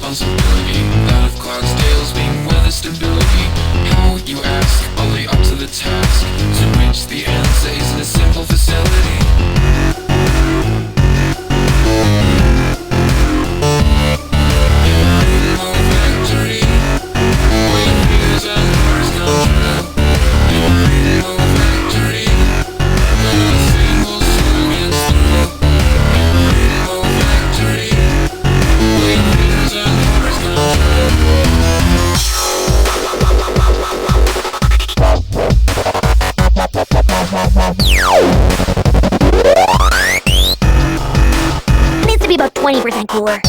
responsibility. Out of clouds, Dale's being weather stability. How, you ask, are they up to the task? To which the answer is in a simple facility. Needs to be about 20% cooler.